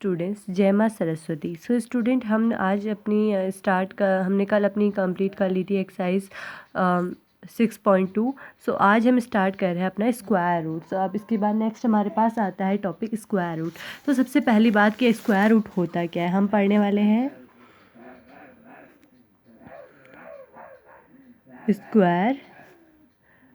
Students, जय माँ Saraswati. So student, हम आज अपनी हमने कल अपनी कंप्लीट कर ली थी एक्सरसाइज 6.2। सो आज हम स्टार्ट कर रहे हैं अपना स्क्वायर रूट। सो अब इसके बाद नेक्स्ट हमारे पास आता है टॉपिक स्क्वायर रूट। तो सबसे पहली बात कि स्क्वायर रूट होता क्या है, हम पढ़ने वाले हैं स्क्वायर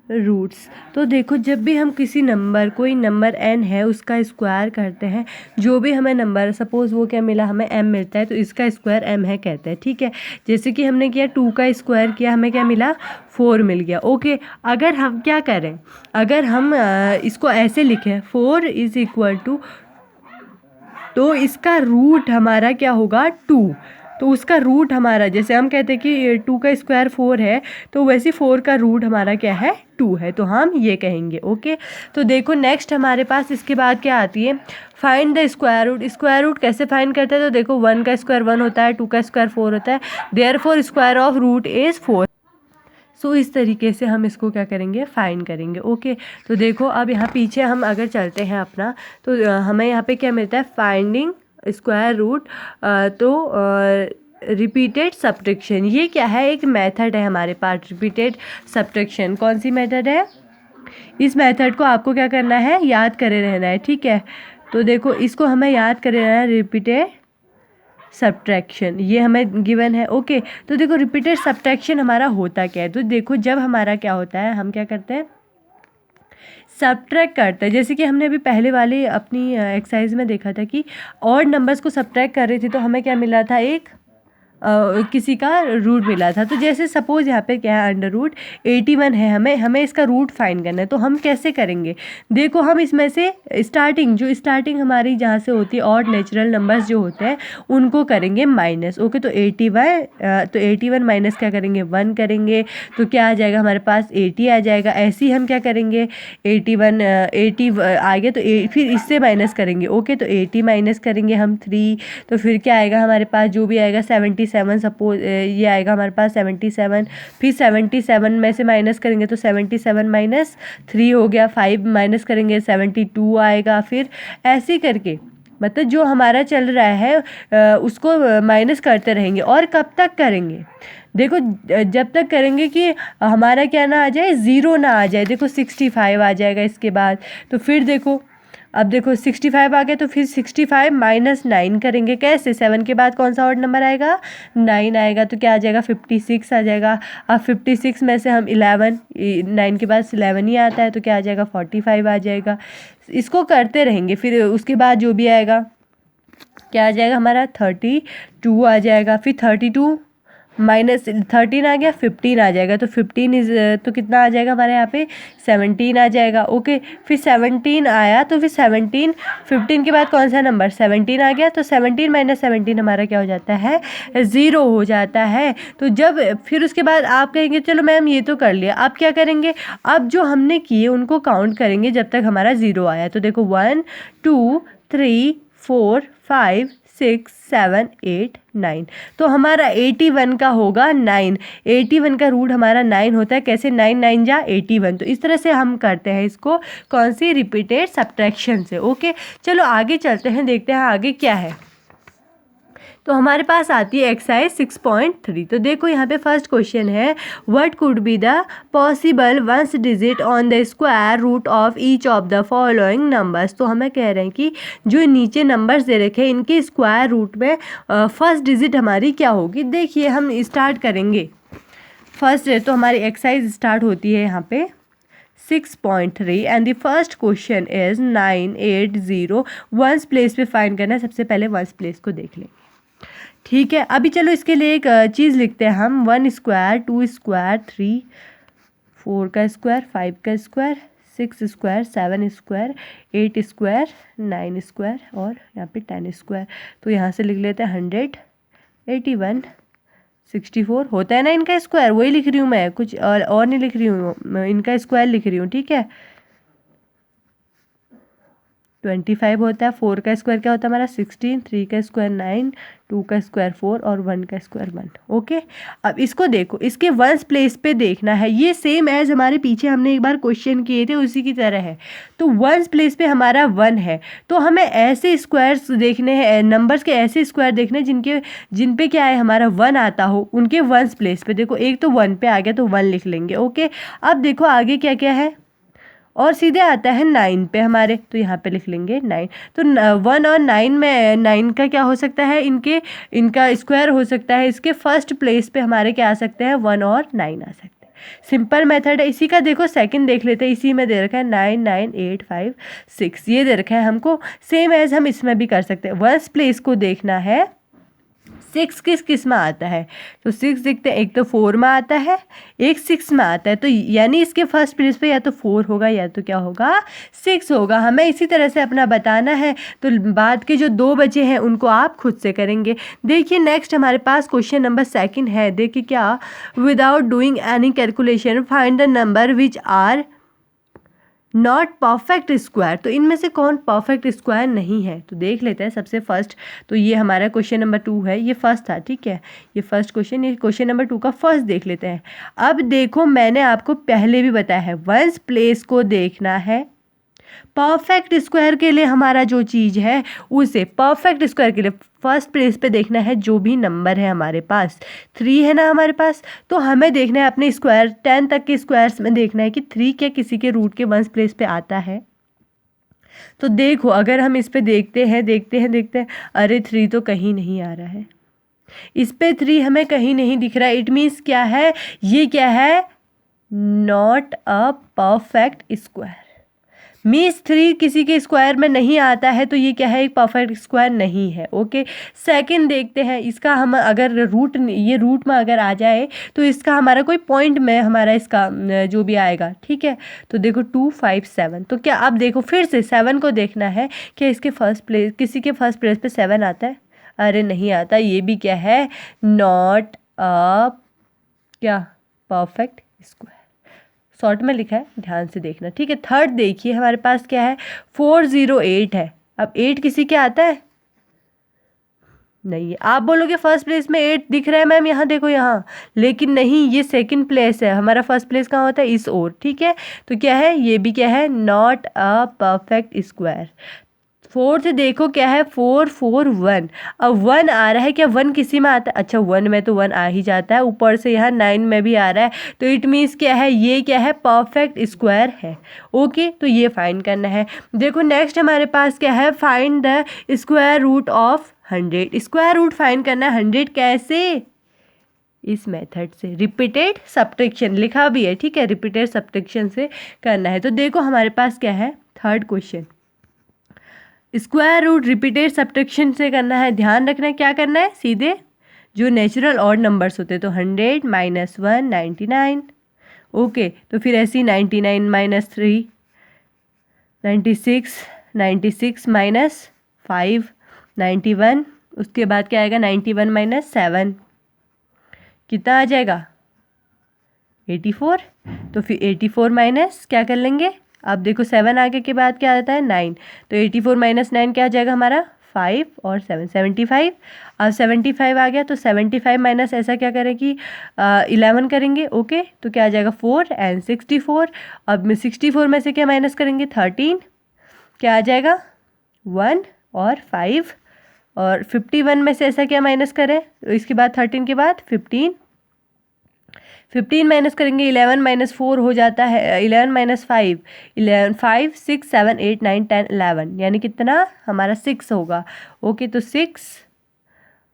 रूट्स। तो देखो, जब भी हम किसी नंबर, कोई नंबर n है, उसका स्क्वायर करते हैं, जो भी हमें नंबर, सपोज वो क्या मिला, हमें m मिलता है, तो इसका स्क्वायर m है कहते हैं, ठीक है। जैसे कि हमने किया 2 का स्क्वायर किया, हमें क्या मिला, 4 मिल गया। ओके, अगर हम क्या करें, अगर हम इसको ऐसे लिखें 4 इज इक्वल टू, तो इसका रूट हमारा क्या होगा 2। तो उसका रूट हमारा, जैसे हम कहते हैं कि 2 का स्क्वायर 4 है, तो वैसे 4 का रूट हमारा क्या है 2 है, तो हम ये कहेंगे। ओके, तो देखो नेक्स्ट हमारे पास इसके बाद क्या आती है, find the square root. Square root कैसे फाइंड करते हैं, तो देखो 1 का स्क्वायर 1 होता है, 2 का स्क्वायर 4 होता है, therefore square of root is 4। So इस तरीके से हम इसको क्या करेंगे, फाइंड करेंगे। ओके, तो देखो अब यहाँ पीछे हम अगर चलते हैं अपना, तो हमें यहाँ पे क्या मिलता है, फाइंडिंग स्क्वायर रूट। तो रिपीटेड सब्ट्रैक्शन, ये क्या है, एक मेथड है हमारे पास, रिपीटेड सब्ट्रैक्शन। कौन सी मेथड है, इस मेथड को आपको क्या करना है, याद करे रहना है, ठीक है। तो देखो इसको हमें याद करे रहना है, रिपीटेड सब्ट्रैक्शन, ये हमें गिवन है। ओके, तो देखो रिपीटेड सब्ट्रैक्शन हमारा होता क्या है, तो देखो जब हमारा क्या होता है, हम क्या करते हैं, सब्ट्रैक्ट करते हैं। जैसे कि हमने अभी पहले वाली अपनी एक्सरसाइज में देखा था कि और नंबर्स को सब्ट्रैक्ट कर रही थी, तो हमें क्या मिला था, एक किसी का रूट मिला था। तो जैसे सपोज यहाँ पे क्या है, अंडर रूट 81 है, हमें इसका रूट फाइंड करना है। तो हम कैसे करेंगे, देखो हम इसमें से स्टार्टिंग हमारी जहाँ से होती है, और नेचुरल नंबर्स जो होते हैं उनको करेंगे माइनस। ओके, तो 81 माइनस क्या करेंगे, 1 करेंगे, तो क्या आ जाएगा हमारे पास, 80 आ जाएगा। ऐसे ही हम क्या करेंगे, 80 आ गया, तो फिर इससे माइनस करेंगे। ओके, तो 80 माइनस करेंगे हम 3, तो फिर क्या आएगा हमारे पास, जो भी आएगा 77, सपोज ये आएगा हमारे पास 77। फिर 77 में से माइनस करेंगे, तो 77 माइनस 3 हो गया, 5 माइनस करेंगे 72 आएगा। फिर ऐसे करके, मतलब जो हमारा चल रहा है उसको माइनस करते रहेंगे। और कब तक करेंगे, देखो जब तक करेंगे कि हमारा क्या ना आ जाए, ज़ीरो ना आ जाए। देखो 65 आ जाएगा इसके बाद, तो फिर देखो, अब देखो 65 आ गया, तो फिर 65 माइनस 9 करेंगे। कैसे, 7 के बाद कौन सा ऑड नंबर आएगा, 9 आएगा, तो क्या आ जाएगा, 56 आ जाएगा। अब 56 में से हम 11, 9 के बाद 11 ही आता है, तो क्या आ जाएगा, 45 आ जाएगा। इसको करते रहेंगे, फिर उसके बाद जो भी आएगा क्या आ जाएगा हमारा, 32 आ जाएगा। फिर 32 माइनस 13 आ गया, 15 आ जाएगा, तो 15 तो कितना आ जाएगा हमारे यहाँ पे, 17 आ जाएगा। ओके, फिर 17 आया, तो फिर 15 के बाद कौन सा नंबर, 17 आ गया, तो 17 माइनस 17 हमारा क्या हो जाता है, 0 हो जाता है। तो जब फिर उसके बाद आप कहेंगे चलो मैम ये तो कर लिया, आप क्या करेंगे, अब जो हमने किए उनको काउंट करेंगे जब तक हमारा 0 आया। तो देखो 1 2 3 4 5 6 7 8 9, तो हमारा 81 का होगा 9। 81 का रूट हमारा 9 होता है। कैसे, 9 9 जा 81। तो इस तरह से हम करते हैं इसको, कौन सी, रिपीटेड सब्ट्रैक्शन से। ओके, चलो आगे चलते हैं, देखते हैं आगे क्या है। तो हमारे पास आती है एक्सरसाइज 6.3। तो देखो यहाँ पे फर्स्ट क्वेश्चन है, what could be the possible ones digit on the square root of each of the following numbers. तो हमें कह रहे हैं कि जो नीचे नंबर्स दे रखे हैं, इनके स्क्वायर रूट में फर्स्ट डिजिट हमारी क्या होगी। देखिए हम स्टार्ट करेंगे फर्स्ट, तो हमारी एक्सरसाइज स्टार्ट होती है यहाँ पे 6.3 and the first question is 980। Ones place पे फाइंड करना है, सबसे पहले वंस प्लेस को देख लें, ठीक है। अभी चलो इसके लिए एक चीज़ लिखते हैं हम, 1 स्क्वायर 2 स्क्वायर 3 4 का स्क्वायर 5 का square 6 square 7 square 8 square 9 square और यहाँ पे 10 स्क्वायर। तो यहाँ से लिख लेते हैं 100 81 64 होता है ना इनका स्क्वायर, वही लिख रही हूँ मैं, कुछ और नहीं लिख रही हूँ, मैं इनका स्क्वायर लिख रही हूँ, ठीक है। 25 होता है। 4 का स्क्वायर क्या होता है हमारा 16, 3 का स्क्वायर 9, 2 का स्क्वायर 4 और 1 का स्क्वायर 1। ओके, अब इसको देखो, इसके वंस प्लेस पे देखना है। ये सेम एज हमारे पीछे हमने एक बार क्वेश्चन किए थे उसी की तरह है। तो वंस प्लेस पे हमारा 1 है, तो हमें ऐसे स्क्वायर्स देखने हैं, नंबर्स के ऐसे स्क्वायर देखने हैं जिन पे क्या है हमारा 1 आता हो, उनके वंस प्लेस पे। देखो एक तो 1 पे आ गया तो 1 लिख लेंगे। ओके, अब देखो आगे क्या क्या है, और सीधे आता है 9 पे हमारे, तो यहाँ पे लिख लेंगे 9। तो 1 और 9 में 9 का क्या हो सकता है, इनका स्क्वायर हो सकता है। इसके फर्स्ट प्लेस पे हमारे क्या आ सकते हैं, 1 और 9 आ सकते हैं। सिंपल मेथड है। इसी का देखो सेकंड देख लेते हैं। इसी में दे रखा है 9 9 8 5 6, ये दे रखा है हमको। सेम एज हम इसमें भी कर सकते हैं। वंस प्लेस को देखना है 6 किस में आता है, तो 6 देखते हैं। एक तो 4 में आता है, एक 6 में आता है, तो यानी इसके फर्स्ट प्लेस पे या तो 4 होगा या तो क्या होगा 6 होगा। हमें इसी तरह से अपना बताना है। तो बाद के जो 2 बचे हैं उनको आप खुद से करेंगे। देखिए नेक्स्ट हमारे पास क्वेश्चन नंबर 2 है। देखिए क्या, without doing any calculation find the number which are not perfect square. तो इनमें से कौन परफेक्ट स्क्वायर नहीं है, तो देख लेते हैं सबसे फर्स्ट। तो ये हमारा क्वेश्चन नंबर 2 है, ये फर्स्ट था, ठीक है, ये फर्स्ट क्वेश्चन। ये क्वेश्चन नंबर 2 का फर्स्ट देख लेते हैं। अब देखो मैंने आपको पहले भी बताया है, वंस प्लेस को देखना है। परफेक्ट स्क्वायर के लिए हमारा जो चीज़ है उसे, परफेक्ट स्क्वायर के लिए फर्स्ट प्लेस पे देखना है जो भी नंबर है हमारे पास। 3 है ना हमारे पास, तो हमें देखना है अपने स्क्वायर 10 तक के स्क्वायर्स में देखना है कि 3 क्या किसी के रूट के वंस प्लेस पे आता है। तो देखो अगर हम इस पे देखते हैं, अरे 3 तो कहीं नहीं आ रहा है, इस पे 3 हमें कहीं नहीं दिख रहा है। इट मीन्स क्या है, ये क्या है, not a perfect square. Means 3 किसी के स्क्वायर में नहीं आता है, तो ये क्या है, एक परफेक्ट स्क्वायर नहीं है। ओके, सेकंड देखते हैं। इसका हम अगर रूट, ये रूट में अगर आ जाए तो इसका हमारा कोई पॉइंट में हमारा इसका जो भी आएगा, ठीक है। तो देखो 2 5 7, तो क्या आप देखो फिर से 7 को देखना है, क्या इसके फर्स्ट प्लेस, किसी के फर्स्ट प्लेस पे 7 आता है, अरे नहीं आता। ये भी क्या है, नॉट अ क्या परफेक्ट स्क्वायर। शॉर्ट में लिखा है, ध्यान से देखना, ठीक है। थर्ड देखिए हमारे पास क्या है, 408 है। अब 8 किसी के आता है, नहीं है। आप बोलोगे फर्स्ट प्लेस में 8 दिख रहा है मैम, यहाँ देखो यहाँ, लेकिन नहीं, ये सेकंड प्लेस है। हमारा फर्स्ट प्लेस कहाँ होता है, इस ओर, ठीक है। तो क्या है, ये भी क्या है, not a perfect square. Fourth देखो क्या है, 4 4 1। अब 1 आ रहा है, क्या 1 किसी में आता है, अच्छा 1 में तो 1 आ ही जाता है, ऊपर से यहाँ 9 में भी आ रहा है, तो इट मीन्स क्या है, ये क्या है, परफेक्ट स्क्वायर है। ओके, तो ये फाइंड करना है। देखो नेक्स्ट हमारे पास क्या है, find the square root of 100। Square root फाइंड करना है 100, कैसे, इस मेथड से, रिपीटेड सब्ट्रैक्शन लिखा भी है, ठीक है, रिपीटेड सब्ट्रैक्शन से करना है। तो देखो हमारे पास क्या है, third question, square root repeated subtraction से करना है। ध्यान रखना है क्या करना है, सीधे जो नेचुरल ऑड नंबर्स होते हैं, तो 100 -1 99। ओके, तो फिर ऐसी 99 - 3 96, 96 - 5 91, उसके बाद क्या आएगा, 91 - 7 कितना आ जाएगा, 84। तो फिर 84 माइनस क्या कर लेंगे, अब देखो 7 आगे के बाद क्या आता है, 9, तो 84 - 9 क्या आ जाएगा हमारा, 5 और 7 75। अब 75 आ गया, तो 75 माइनस ऐसा क्या करेंगे, 11 करेंगे। ओके, तो क्या आ जाएगा 4 एंड 64। अब 64 में से क्या माइनस करेंगे, 13, क्या आ जाएगा 1 और 5, और 51 में से ऐसा क्या माइनस करें, इसके बाद 13 के बाद 15 माइनस करेंगे, 11 - 4 हो जाता है, 11 - 5 11 5 6 7 8 9 10 11, यानी कितना हमारा 6 होगा। ओके, तो 6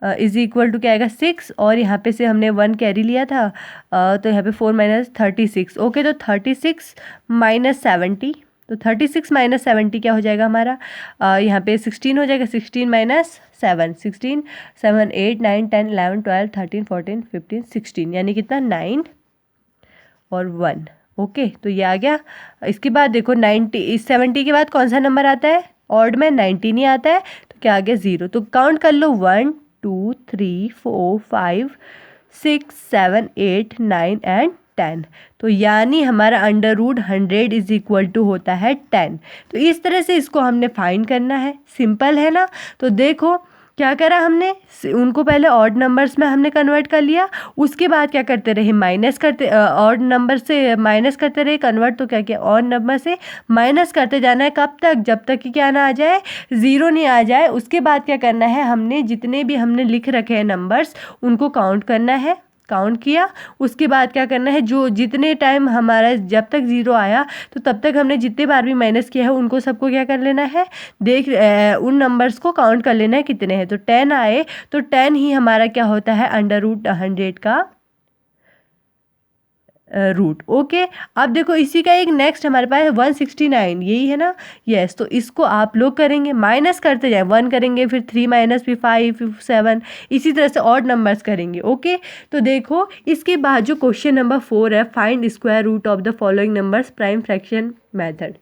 इज इक्वल टू क्या आएगा, 6, और यहाँ पे से हमने 1 कैरी लिया था, तो यहाँ पे 4 - 36। ओके, तो 36 - 70, तो 36 - 70 क्या हो जाएगा हमारा, यहाँ पे 16 हो जाएगा, 16 - 7 16 7 8 9 10 11 12 13 14 15 16, यानी कितना 9 और 1। ओके, तो ये आ गया। इसके बाद देखो 70 के बाद कौन सा नंबर आता है, ऑड में 19 ही आता है, तो क्या आ गया 0। तो काउंट कर लो, 1 2 3 4 5 6 7 8 9 एंड 10। तो यानी हमारा under root 100 is equal to होता है 10। तो इस तरह से इसको हमने फाइंड करना है, सिंपल है ना। तो देखो क्या करा हमने, उनको पहले ऑड नंबर्स में हमने कन्वर्ट कर लिया, उसके बाद क्या करते रहे, माइनस करते, ऑड नंबर से माइनस करते रहे कन्वर्ट। तो क्या किया, ऑड नंबर से माइनस करते जाना है, कब तक, जब तक कि क्या ना आ जाए, ज़ीरो नहीं आ जाए। उसके बाद क्या करना है, हमने जितने भी हमने लिख रखे हैं नंबर्स उनको काउंट करना है, काउंट किया। उसके बाद क्या करना है, जो जितने टाइम हमारा जब तक ज़ीरो आया तो तब तक हमने जितने बार भी माइनस किया है उनको सबको क्या कर लेना है, उन नंबर्स को काउंट कर लेना है कितने हैं। तो 10 आए तो 10 ही हमारा क्या होता है, अंडर रूट 100 का रूट। ओके, अब देखो इसी का एक नेक्स्ट हमारे पास 169, यही है ना। यस, तो इसको आप लोग करेंगे, माइनस करते जाए, 1 करेंगे, फिर 3 माइनस, फिर 5, फिर 7, इसी तरह से ऑड नंबर्स करेंगे। ओके, तो देखो इसके बाद जो क्वेश्चन नंबर 4 है, find square root of the following numbers prime fraction method.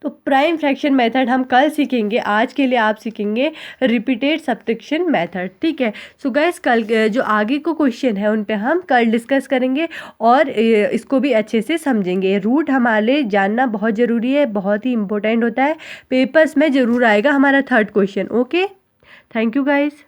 तो प्राइम फ्रैक्शन मेथड हम कल सीखेंगे, आज के लिए आप सीखेंगे रिपीटेड सब्ट्रैक्शन मेथड। ठीक है। सो गाइस कल जो आगे को क्वेश्चन है उन पे हम कल डिस्कस करेंगे और इसको भी अच्छे से समझेंगे। रूट हमारे लिए जानना बहुत ज़रूरी है, बहुत ही इंपॉर्टेंट होता है, पेपर्स में ज़रूर आएगा हमारा 3rd question. Okay, thank you guys.